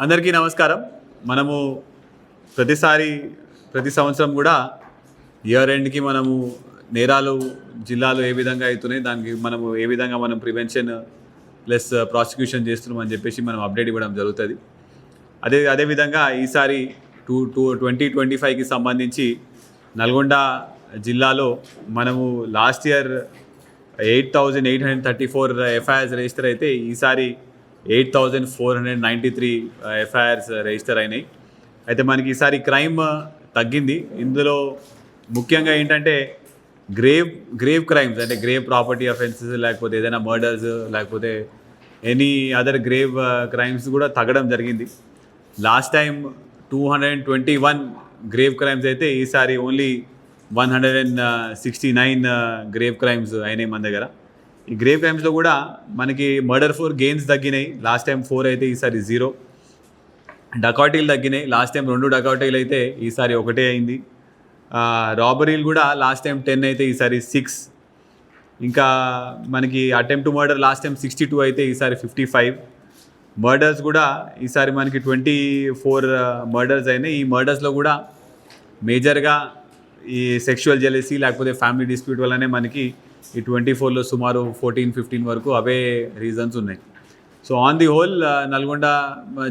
అందరికీ నమస్కారం. మనము ప్రతిసారి ప్రతి సంవత్సరం కూడా ఇయర్ ఎండ్‌కి మనము నేరాలు జిల్లాలో ఏ విధంగా అవుతున్నాయి, దానికి మనము ఏ విధంగా మనం ప్రివెన్షన్ ప్లస్ ప్రాసిక్యూషన్ చేస్తున్నాం అని చెప్పేసి మనం అప్డేట్ ఇవ్వడం జరుగుతుంది. అదేవిధంగా ఈసారి 2025కి సంబంధించి నల్గొండ జిల్లాలో మనము లాస్ట్ ఇయర్ 8,834 ఎఫ్ఐఆర్స్ రిజిస్టర్ అయితే ఈసారి 8,493 ఎఫ్ఐఆర్స్ రిజిస్టర్ అయినాయి. అయితే మనకి ఈసారి క్రైమ్ తగ్గింది. ఇందులో ముఖ్యంగా ఏంటంటే గ్రేవ్ క్రైమ్స్ అంటే గ్రేవ్ ప్రాపర్టీ అఫెన్సెస్, లేకపోతే ఏదైనా మర్డర్స్, లేకపోతే ఎనీ అదర్ గ్రేవ్ క్రైమ్స్ కూడా తగ్గడం జరిగింది. లాస్ట్ టైం 221 గ్రేవ్ క్రైమ్స్ అయితే ఈసారి ఓన్లీ 169 గ్రేవ్ క్రైమ్స్ అయినాయి మన దగ్గర. ఈ గ్రేవ్ క్రైమ్స్లో కూడా మనకి మర్డర్ 4 గెయిన్స్ తగ్గినాయి. లాస్ట్ టైం 4 అయితే ఈసారి 0. డకాటీలు తగ్గినాయి. లాస్ట్ టైం 2 డకాటీలు అయితే ఈసారి 1 అయింది. రాబరీలు కూడా లాస్ట్ టైం 10 అయితే ఈసారి 6. ఇంకా మనకి అటెంప్ట్ మర్డర్ లాస్ట్ టైం 62 అయితే ఈసారి 55. మర్డర్స్ కూడా ఈసారి మనకి 24 మర్డర్స్ అయినాయి. ఈ మర్డర్స్లో కూడా మేజర్గా ఈ సెక్షువల్ జెలసీ లేకపోతే ఫ్యామిలీ డిస్ప్యూట్ వల్లనే మనకి ఈ 24లో సుమారు 14-15 వరకు అవే రీజన్స్ ఉన్నాయి. So on the whole Nalgonda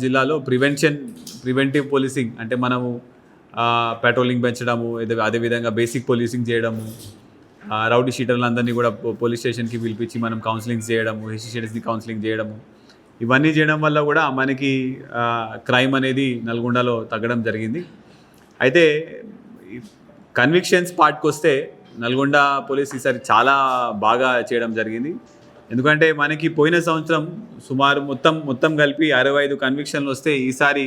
జిల్లాలో ప్రివెంటివ్ పోలీసింగ్ అంటే మనము పెట్రోలింగ్ పెంచడము, అదేవిధంగా బేసిక్ పోలీసింగ్ చేయడము, రౌడీ షీటర్లందరినీ కూడా పోలీస్ స్టేషన్కి పిలిపించి మనం కౌన్సిలింగ్ చేయడము, హెసిషియర్స్ని కౌన్సిలింగ్ చేయడము, ఇవన్నీ చేయడం వల్ల కూడా మనకి క్రైమ్ అనేది నల్గొండలో తగ్గడం జరిగింది. అయితే కన్విక్షన్స్ పార్ట్కి వస్తే నల్గొండ పోలీస్ ఈసారి చాలా బాగా చేయడం జరిగింది. ఎందుకంటే మనకి పోయిన సంవత్సరం సుమారు మొత్తం కలిపి 65 కన్విక్షన్లు వస్తే ఈసారి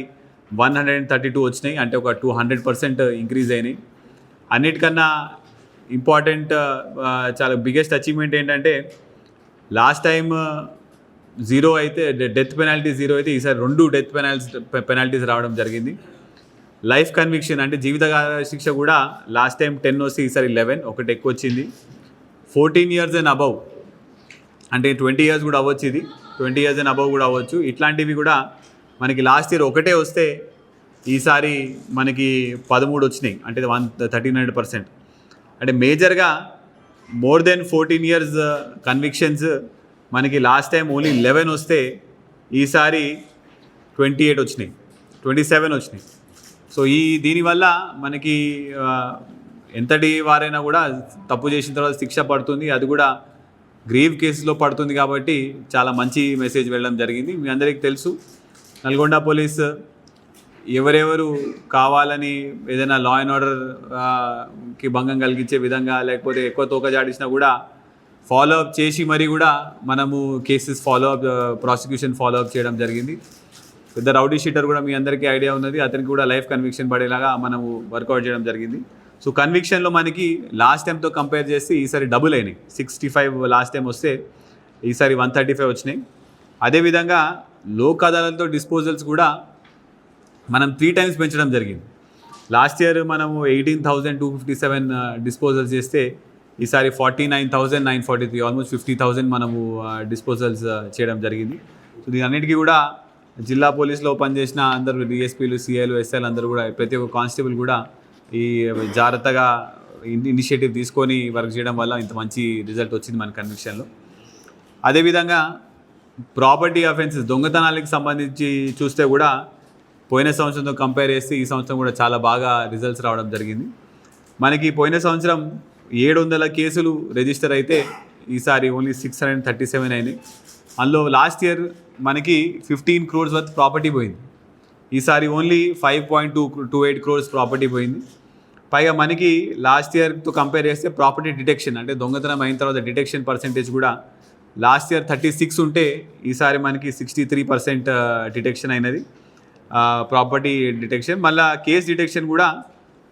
132 వచ్చినాయి. అంటే ఒక 200% ఇంక్రీజ్ అయినాయి. అన్నిటికన్నా ఇంపార్టెంట్ చాలా బిగ్గెస్ట్ అచీవ్మెంట్ ఏంటంటే లాస్ట్ టైం 0 అయితే డెత్ పెనాల్టీ 0 అయితే ఈసారి 2 డెత్ పెనాల్టీస్ రావడం జరిగింది. లైఫ్ కన్విక్షన్ అంటే జీవితకాల శిక్ష కూడా లాస్ట్ టైం 10 వస్తే ఈసారి 11, ఒకటి ఎక్కువ వచ్చింది. 14 years అండ్ అబవ్ అంటే 20 years కూడా అవ్వచ్చు, ఇది 20 years అండ్ అబవ్ కూడా అవ్వచ్చు. ఇట్లాంటివి కూడా మనకి లాస్ట్ ఇయర్ 1 వస్తే ఈసారి మనకి 13 వచ్చినాయి. అంటే 139%. అంటే మేజర్గా మోర్ దెన్ 14 years కన్విక్షన్స్ మనకి లాస్ట్ టైం ఓన్లీ 11 వస్తే ఈసారి 28 వచ్చినాయి, 27 వచ్చినాయి. సో దీనివల్ల మనకి ఎంతటి వారైనా కూడా తప్పు చేసిన తర్వాత శిక్ష పడుతుంది, అది కూడా గ్రేవ్ కేసులో పడుతుంది. కాబట్టి చాలా మంచి మెసేజ్ వెళ్ళడం జరిగింది. మీ అందరికీ తెలుసు నల్గొండ పోలీస్ ఎవరెవరు కావాలని ఏదైనా లా అండ్ ఆర్డర్కి భంగం కలిగించే విధంగా లేకపోతే ఎక్కువ తోకజాడిసినా కూడా ఫాలో అప్ చేసి మరీ కూడా మనము కేసెస్ ప్రాసిక్యూషన్ ఫాలో అప్ చేయడం జరిగింది. పెద్ద రౌడీ షీటర్ కూడా మీ అందరికీ ఐడియా ఉన్నది, అతనికి కూడా లైఫ్ కన్విక్షన్ పడేలాగా మనము వర్కౌట్ చేయడం జరిగింది. సో కన్విక్షన్లో మనకి లాస్ట్ టైంతో కంపేర్ చేస్తే ఈసారి డబుల్ అయినాయి. 65 లాస్ట్ టైం వస్తే ఈసారి 135 వచ్చినాయి. అదేవిధంగా లోక్ అదాలత్తో డిస్పోజల్స్ కూడా మనం 3 times పెంచడం జరిగింది. లాస్ట్ ఇయర్ మనము 18,257 డిస్పోజల్స్ చేస్తే ఈసారి 49,943, ఆల్మోస్ట్ 50,000 మనము డిస్పోజల్స్ చేయడం జరిగింది. సో దీని అన్నిటికీ కూడా జిల్లా పోలీసులో పనిచేసిన అందరూ డిఎస్పీలు, సిఐలు, ఎస్ఐలు అందరూ కూడా ప్రతి ఒక్క కానిస్టేబుల్ కూడా ఈ జాగ్రత్తగా ఇనిషియేటివ్ తీసుకొని వర్క్ చేయడం వల్ల ఇంత మంచి రిజల్ట్ వచ్చింది మన కన్విక్షన్లో. అదేవిధంగా ప్రాపర్టీ అఫెన్సెస్ దొంగతనాలకు సంబంధించి చూస్తే కూడా పోయిన సంవత్సరంతో కంపేర్ చేస్తే ఈ సంవత్సరం కూడా చాలా బాగా రిజల్ట్స్ రావడం జరిగింది. మనకి పోయిన సంవత్సరం 700 కేసులు రిజిస్టర్ అయితే ఈసారి ఓన్లీ 637 అయినాయి. అందులో లాస్ట్ ఇయర్ మనకి 15 crores వర్త్ ప్రాపర్టీ పోయింది. ఈసారి ఓన్లీ 5.28 crores ప్రాపర్టీ పోయింది. పైగా మనకి లాస్ట్ ఇయర్తో కంపేర్ చేస్తే ప్రాపర్టీ డిటెక్షన్ అంటే దొంగతనం అయిన తర్వాత డిటెక్షన్ పర్సెంటేజ్ కూడా లాస్ట్ ఇయర్ 36 ఉంటే ఈసారి మనకి 63% డిటెక్షన్ అయినది ప్రాపర్టీ డిటెక్షన్. మళ్ళీ కేస్ డిటెక్షన్ కూడా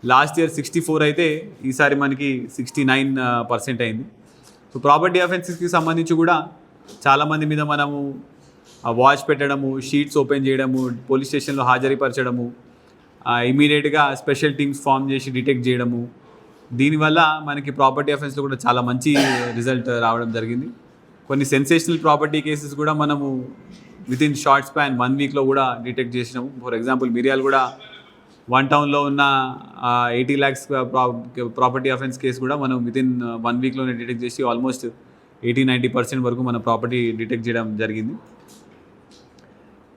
లాస్ట్ ఇయర్ 64 అయితే ఈసారి మనకి 69% అయింది. సో ప్రాపర్టీ అఫెన్సెస్కి సంబంధించి కూడా చాలామంది మీద మనము వాచ్ పెట్టడము, షీట్స్ ఓపెన్ చేయడము, పోలీస్ స్టేషన్లో హాజరుపరచడము, ఇమీడియట్గా స్పెషల్ టీమ్స్ ఫామ్ చేసి డిటెక్ట్ చేయడము, దీనివల్ల మనకి ప్రాపర్టీ అఫెన్స్లో కూడా చాలా మంచి రిజల్ట్ రావడం జరిగింది. కొన్ని సెన్సేషనల్ ప్రాపర్టీ కేసెస్ కూడా మనము విత్ ఇన్ షార్ట్ స్పాన్ 1 వీక్లో కూడా డిటెక్ట్ చేసినాము. ఫర్ ఎగ్జాంపుల్ మిర్యాలు కూడా 1 టౌన్లో ఉన్న 80 lakhs ప్రాపర్టీ అఫెన్స్ కేసు కూడా మనం విత్ ఇన్ 1 వీక్లోనే డిటెక్ట్ చేసి ఆల్మోస్ట్ 80-90% వరకు మన ప్రాపర్టీ డిటెక్ట్ చేయడం జరిగింది.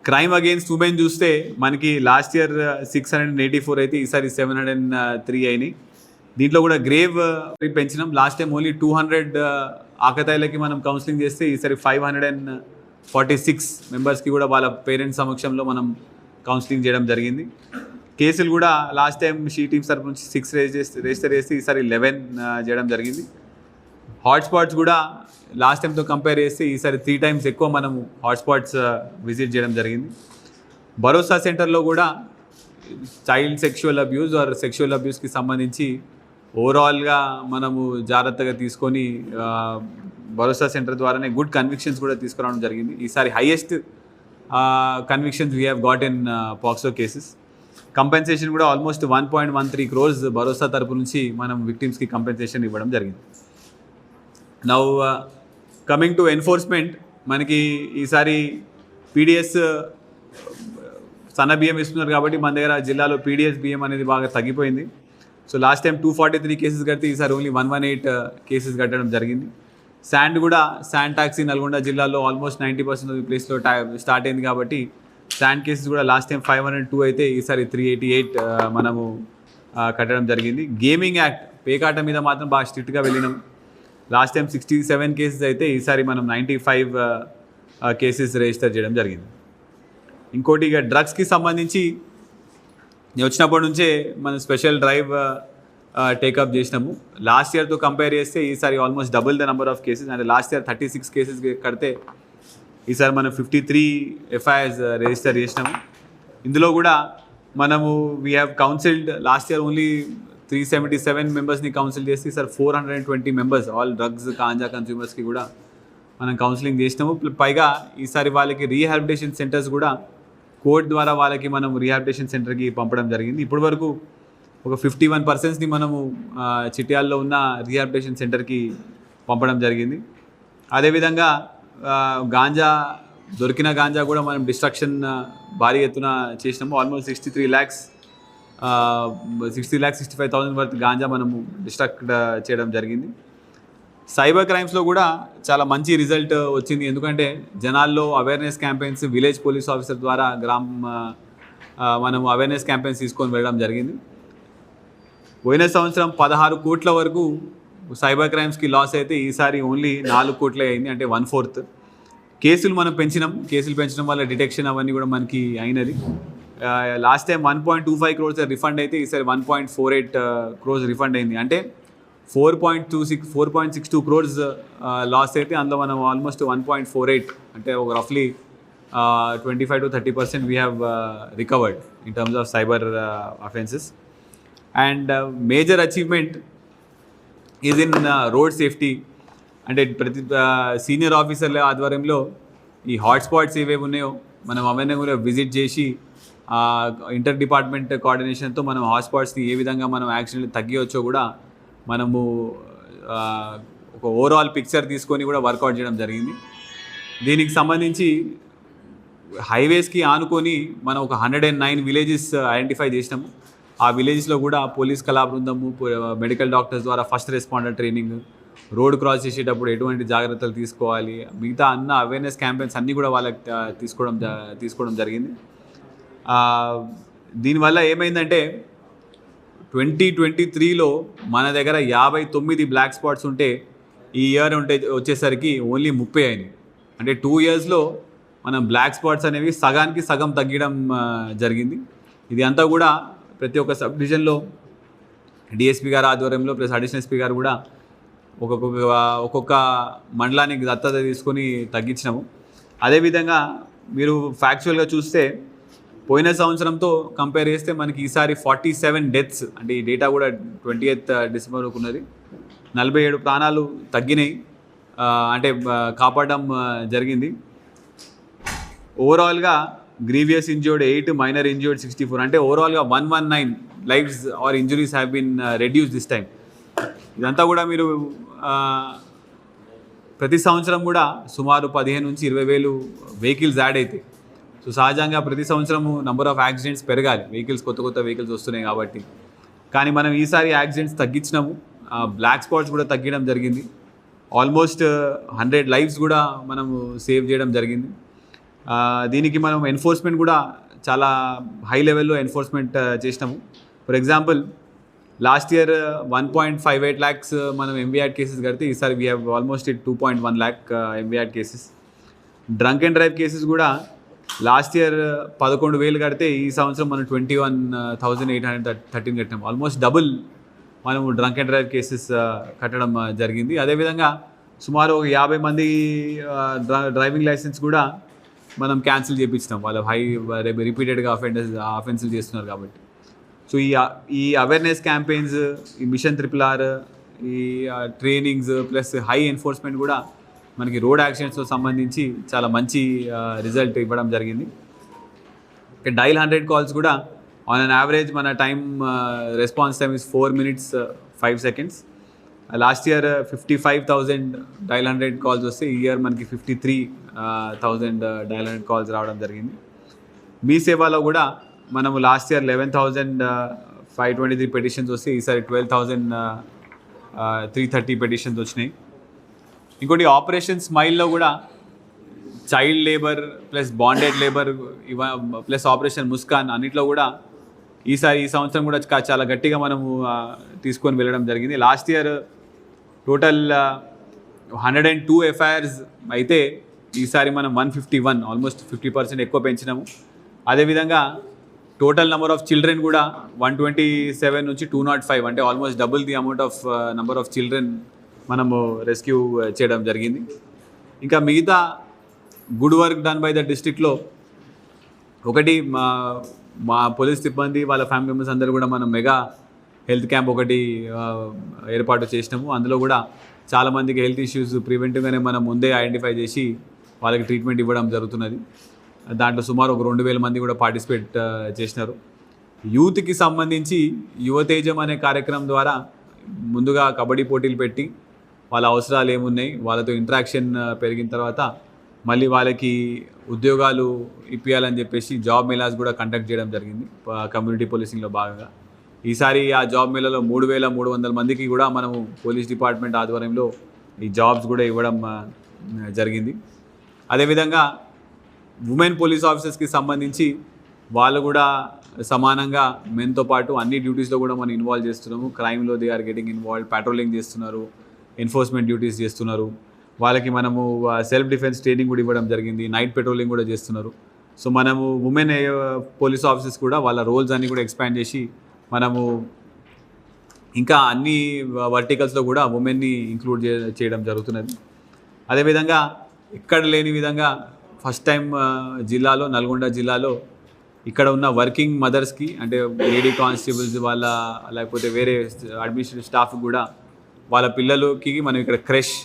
క్రైమ్ అగెయిన్స్ట్ ఉమెన్ చూస్తే మనకి లాస్ట్ ఇయర్ 684 అయితే ఈసారి 703 అయినాయి. దీంట్లో కూడా గ్రేవ్ పెంచినాం. లాస్ట్ టైం ఓన్లీ 200 ఆకతాయిలకి మనం కౌన్సిలింగ్ చేస్తే ఈసారి 546 మెంబర్స్కి కూడా వాళ్ళ పేరెంట్స్ సమక్షంలో మనం కౌన్సిలింగ్ చేయడం జరిగింది. కేసులు కూడా లాస్ట్ టైం షీ టీమ్స్ తరపు నుంచి 6 రిజిస్టర్ చేసి ఈసారి 11 చేయడం జరిగింది. హాట్స్పాట్స్ కూడా లాస్ట్ టైంతో కంపేర్ చేస్తే ఈసారి 3 times ఎక్కువ మనము హాట్స్పాట్స్ విజిట్ చేయడం జరిగింది. భరోసా సెంటర్లో కూడా child sexual abuse or sexual అబ్యూస్కి సంబంధించి ఓవరాల్గా మనము జాగ్రత్తగా తీసుకొని భరోసా సెంటర్ ద్వారానే గుడ్ కన్విక్షన్స్ కూడా తీసుకురావడం జరిగింది. ఈసారి highest convictions we have got in POCSO cases. Compensation కూడా ఆల్మోస్ట్ 1.13 crores భరోసా తరపు నుంచి మనం విక్టిమ్స్కి కంపెన్సేషన్ ఇవ్వడం జరిగింది. నౌ కమింగ్ టు ఎన్ఫోర్స్మెంట్, మనకి ఈసారి పీడిఎస్ సన్న బియ్యం ఇస్తున్నారు కాబట్టి మన దగ్గర జిల్లాలో పీడిఎస్ బియ్యం అనేది బాగా తగ్గిపోయింది. సో లాస్ట్ టైం 243 కేసెస్ కడితే ఈసారి ఓన్లీ 118 కేసెస్ కట్టడం జరిగింది. శాండ్ కూడా శాండ్ ట్యాక్సీ నల్గొండ జిల్లాలో ఆల్మోస్ట్ 90% ఆఫ్ ది ప్లేస్లో స్టార్ట్ అయింది కాబట్టి శాండ్ కేసెస్ కూడా లాస్ట్ టైం 502 అయితే ఈసారి 388 మనము కట్టడం జరిగింది. గేమింగ్ యాక్ట్ పేకాట మీద మాత్రం బాగా స్ట్రిక్ట్గా వెళ్ళినాం. లాస్ట్ టైం 67 కేసెస్ అయితే ఈసారి మనం 95 కేసెస్ రిజిస్టర్ చేయడం జరిగింది. ఇంకోటి ఇక డ్రగ్స్కి సంబంధించి నేను వచ్చినప్పటి నుంచే మనం స్పెషల్ డ్రైవ్ టేకప్ చేసినాము. లాస్ట్ ఇయర్తో కంపేర్ చేస్తే ఈసారి almost double the number of cases. అంటే లాస్ట్ ఇయర్ 36 కేసెస్ కడితే ఈసారి మనం 53 FIRs రిజిస్టర్ చేసినాము. ఇందులో కూడా మనము we have counselled last year only 377 మెంబర్స్ని కౌన్సిల్ చేసి ఈసారి 420 మెంబర్స్ ఆల్ డ్రగ్స్ గాంజా కన్స్యూమర్స్కి కూడా మనం కౌన్సిలింగ్ చేసినాము. పైగా ఈసారి వాళ్ళకి రీహాబిలిటేషన్ సెంటర్స్ కూడా కోర్ట్ ద్వారా వాళ్ళకి మనం రీహాబిలిటేషన్ సెంటర్కి పంపడం జరిగింది. ఇప్పటి వరకు ఒక 51%ని మనము చిట్యాల్లో ఉన్న రీహాబిలిటేషన్ సెంటర్కి పంపడం జరిగింది. అదేవిధంగా గాంజా దొరికిన గాంజా కూడా మనం డిస్ట్రక్షన్ భారీ ఎత్తున చేసినాము. ఆల్మోస్ట్ 60,65,000 వర్త్ గాంజా మనము డిస్ట్రక్ట్ చేయడం జరిగింది. సైబర్ క్రైమ్స్లో కూడా చాలా మంచి రిజల్ట్ వచ్చింది. ఎందుకంటే జనాల్లో awareness campaigns village police officer ద్వారా మనము అవేర్నెస్ క్యాంపెయిన్స్ తీసుకొని వెళ్ళడం జరిగింది. పోయిన సంవత్సరం 16 కోట్ల వరకు సైబర్ క్రైమ్స్కి లాస్ అయితే ఈసారి ఓన్లీ 4 కోట్లే అయింది, అంటే 1/4. కేసులు మనం కేసులు పెంచడం వల్ల డిటెక్షన్ అవన్నీ కూడా మనకి అయినది. లాస్ట్ టైం 1.25 crores రిఫండ్ అయితే ఈసారి 1.48 crores రిఫండ్ అయింది. అంటే 4.62 crores లాస్ అయితే అందులో మనం ఆల్మోస్ట్ 1.48 అంటే ఒక రఫ్లీ 25-30% we have recovered in terms of cyber offences. And major achievement is in road safety. అంటే ప్రతి సీనియర్ ఆఫీసర్ల ఆధ్వర్యంలో ఈ హాట్స్పాట్స్ ఏవేవి ఉన్నాయో మనం అవన్నీ కూడా విజిట్ చేసి ఇంటర్ డిపార్ట్మెంట్ కోఆర్డినేషన్తో మనం హాట్స్పాట్స్ని ఏ విధంగా మనం యాక్సిడెంట్లు తగ్గించవచ్చో కూడా మనము ఒక ఓవరాల్ పిక్చర్ తీసుకొని కూడా వర్కౌట్ చేయడం జరిగింది. దీనికి సంబంధించి హైవేస్కి ఆనుకొని మనం ఒక 109 విలేజెస్ ఐడెంటిఫై చేసినాము. ఆ విలేజెస్లో కూడా పోలీస్ కళా బృందము, మెడికల్ డాక్టర్స్ ద్వారా first responder training, road cross చేసేటప్పుడు ఎటువంటి జాగ్రత్తలు తీసుకోవాలి, మిగతా అన్న అవేర్నెస్ క్యాంపెయిన్స్ అన్నీ కూడా వాళ్ళకి తీసుకోవడం జరిగింది. దీనివల్ల ఏమైందంటే 2023లో మన దగ్గర 59 బ్లాక్ స్పాట్స్ ఉంటే ఈ ఇయర్ వచ్చేసరికి ఓన్లీ 30 అయినాయి. అంటే 2 yearsలో మనం బ్లాక్ స్పాట్స్ అనేవి సగానికి సగం తగ్గడం జరిగింది. ఇది అంతా కూడా ప్రతి ఒక్క సబ్ డివిజన్లో డిఎస్పీ గారు ఆధ్వర్యంలో ప్లస్ అడిషనల్ ఎస్పీ గారు కూడా ఒక్కొక్క మండలానికి దత్తత తీసుకొని తగ్గించినాము. అదేవిధంగా మీరు ఫ్యాక్చువల్గా చూస్తే పోయిన సంవత్సరంతో కంపేర్ చేస్తే మనకి ఈసారి 47 డెత్స్, అంటే ఈ డేటా కూడా 28th December వరకు ఉన్నది. 47 ప్రాణాలు తగ్గినాయి, అంటే కాపాడడం జరిగింది. ఓవరాల్గా గ్రీవియస్ ఇంజ్యూర్డ్ 8, మైనర్ ఇంజ్యూర్డ్ 64, అంటే ఓవరాల్గా 119 lives or injuries have been reduce this time. ఇదంతా కూడా మీరు ప్రతి సంవత్సరం కూడా సుమారు 15 నుంచి 20,000 వెహికల్స్ యాడ్ అవుతాయి. సో సహజంగా ప్రతి సంవత్సరము నంబర్ ఆఫ్ యాక్సిడెంట్స్ పెరగాలి, కొత్త వెహికల్స్ వస్తున్నాయి కాబట్టి. కానీ మనం ఈసారి యాక్సిడెంట్స్ తగ్గించినాము, బ్లాక్ స్పాట్స్ కూడా తగ్గడం జరిగింది. ఆల్మోస్ట్ 100 లైఫ్స్ కూడా మనము సేవ్ చేయడం జరిగింది. దీనికి మనం ఎన్ఫోర్స్మెంట్ కూడా చాలా హై లెవెల్లో ఎన్ఫోర్స్మెంట్ చేసినాము. For example last year 1.58 lakhs మనం MVAD కేసెస్ కడితే ఈసారి we have almost 2.1 lakh MVAD cases. Drunk and drive cases కూడా లాస్ట్ ఇయర్ 11,000 కడితే ఈ సంవత్సరం మనం 21,813 కట్టినాం. ఆల్మోస్ట్ డబుల్ మనము డ్రంక్ అండ్ డ్రైవ్ కేసెస్ కట్టడం జరిగింది. అదేవిధంగా సుమారు 50 మంది డ్రైవింగ్ లైసెన్స్ కూడా మనం క్యాన్సిల్ చేయించినాం, వాళ్ళు రిపీటెడ్గా అఫెన్సులు చేస్తున్నారు కాబట్టి. సో ఈ అవేర్నెస్ క్యాంపెయిన్స్, ఈ మిషన్ RRR, ఈ ట్రైనింగ్స్ ప్లస్ హై ఎన్ఫోర్స్మెంట్ కూడా మనకి రోడ్ యాక్సిడెంట్స్తో సంబంధించి చాలా మంచి రిజల్ట్ ఇవ్వడం జరిగింది. డైల్ 100 కాల్స్ కూడా ఆన్ అన్ యావరేజ్ మన time response time is 4 minutes 5 seconds. Last year 55,000 dial 100 calls వస్తే ఈ ఇయర్ మనకి 53,000 డైల్ 100 కాల్స్ రావడం జరిగింది. మీ సేవలో కూడా మనము లాస్ట్ ఇయర్ 11,523 పెటిషన్స్ వస్తే ఈసారి 12,330 పెటిషన్స్ వచ్చినాయి. ఇంకోటి ఆపరేషన్ స్మైల్లో కూడా child labour plus bonded labour plus operation Muskaan అన్నిట్లో కూడా ఈ సంవత్సరం కూడా చాలా గట్టిగా మనము తీసుకొని వెళ్ళడం జరిగింది. లాస్ట్ ఇయర్ టోటల్ 102 FIRs అయితే ఈసారి మనం 151, ఆల్మోస్ట్ 50% ఎక్కువ పెంచినాము. అదేవిధంగా టోటల్ నెంబర్ ఆఫ్ చిల్డ్రన్ కూడా 127 నుంచి 205, అంటే almost double the amount of number of children మనము రెస్క్యూ చేయడం జరిగింది. ఇంకా మిగతా good work done by the డిస్ట్రిక్ట్లో ఒకటి మా పోలీస్ సిబ్బంది వాళ్ళ ఫ్యామిలీ మెంబర్స్ అందరూ కూడా మనం మెగా హెల్త్ క్యాంప్ ఒకటి ఏర్పాటు చేసినాము. అందులో కూడా చాలామందికి హెల్త్ ఇష్యూస్ ప్రివెంటివ్గానే మనం ముందే ఐడెంటిఫై చేసి వాళ్ళకి ట్రీట్మెంట్ ఇవ్వడం జరుగుతున్నది. దాంట్లో సుమారు ఒక 2,000 మంది కూడా పార్టిసిపేట్ చేసినారు. యూత్కి సంబంధించి యువతేజం అనే కార్యక్రమం ద్వారా ముందుగా కబడ్డీ పోటీలు పెట్టి వాళ్ళ అవసరాలు ఏమున్నాయి, వాళ్ళతో ఇంటరాక్షన్ పెరిగిన తర్వాత మళ్ళీ వాళ్ళకి ఉద్యోగాలు ఇప్పించాలని చెప్పేసి జాబ్ మేళాస్ కూడా కండక్ట్ చేయడం జరిగింది కమ్యూనిటీ పోలీసింగ్లో భాగంగా. ఈసారి ఆ జాబ్ మేళాలో 3,300 మందికి కూడా మనము పోలీస్ డిపార్ట్మెంట్ ఆధ్వర్యంలో ఈ జాబ్స్ కూడా ఇవ్వడం జరిగింది. అదేవిధంగా ఉమెన్ పోలీస్ ఆఫీసర్స్కి సంబంధించి వాళ్ళు కూడా సమానంగా మెన్తో పాటు అన్ని డ్యూటీస్లో కూడా మనం ఇన్వాల్వ్ చేస్తున్నాము. క్రైమ్లో they are getting involve, patrolling చేస్తున్నారు, ఎన్ఫోర్స్మెంట్ డ్యూటీస్ చేస్తున్నారు. వాళ్ళకి మనము సెల్ఫ్ డిఫెన్స్ ట్రైనింగ్ కూడా ఇవ్వడం జరిగింది, నైట్ పెట్రోలింగ్ కూడా చేస్తున్నారు. సో మనము ఉమెన్ పోలీస్ ఆఫీసర్స్ కూడా వాళ్ళ రోల్స్ అన్నీ కూడా ఎక్స్పాండ్ చేసి మనము ఇంకా అన్ని వర్టికల్స్లో కూడా ఉమెన్ని ఇంక్లూడ్ చేయడం జరుగుతున్నది. అదేవిధంగా ఇక్కడ లేని విధంగా ఫస్ట్ టైం జిల్లాలో, నల్గొండ జిల్లాలో ఇక్కడ ఉన్న వర్కింగ్ మదర్స్కి, అంటే లేడీ కానిస్టేబుల్స్ వాళ్ళ లేకపోతే వేరే అడ్మినిస్ట్రేటివ్ స్టాఫ్ కూడా వాళ్ళ పిల్లలకి మనం ఇక్కడ క్రష్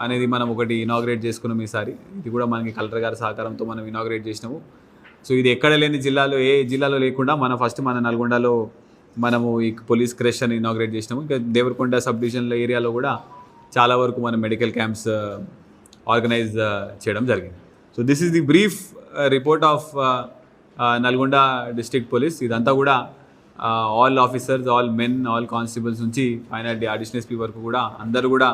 అనేది మనం ఒకటి ఇనాగ్రేట్ చేసుకున్నాం ఈసారి. ఇది కూడా మనకి కలెక్టర్ గారి సహకారంతో మనం ఇనాగ్రేట్ చేసినాము. సో ఇది ఎక్కడ లేని జిల్లాలో, ఏ జిల్లాలో లేకుండా మన నల్గొండలో మనము ఈ పోలీస్ క్రష్ అని ఇనాగ్రేట్ చేసినాము. ఇంకా దేవరకొండ సబ్ డివిజన్ల ఏరియాలో కూడా చాలా వరకు మనం మెడికల్ క్యాంప్స్ ఆర్గనైజ్ చేయడం జరిగింది. So this is the brief report of Nalgonda district police. ఇదంతా కూడా all officers, all men, all constables నుంచి పైన అడిషనల్ ఎస్పీ వరకు కూడా అందరూ కూడా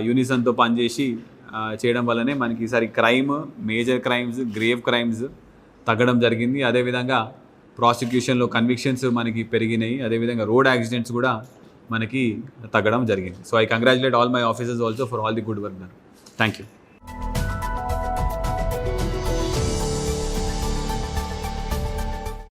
యూనిసన్తో పనిచేసి చేయడం వల్లనే మనకి ఈసారి crime, major crimes, grave crimes తగ్గడం జరిగింది. అదేవిధంగా ప్రాసిక్యూషన్లో కన్విక్షన్స్ మనకి పెరిగినాయి. అదేవిధంగా రోడ్ యాక్సిడెంట్స్ కూడా మనకి తగ్గడం జరిగింది. So I congratulate all my officers also for all the good work done. Thank you.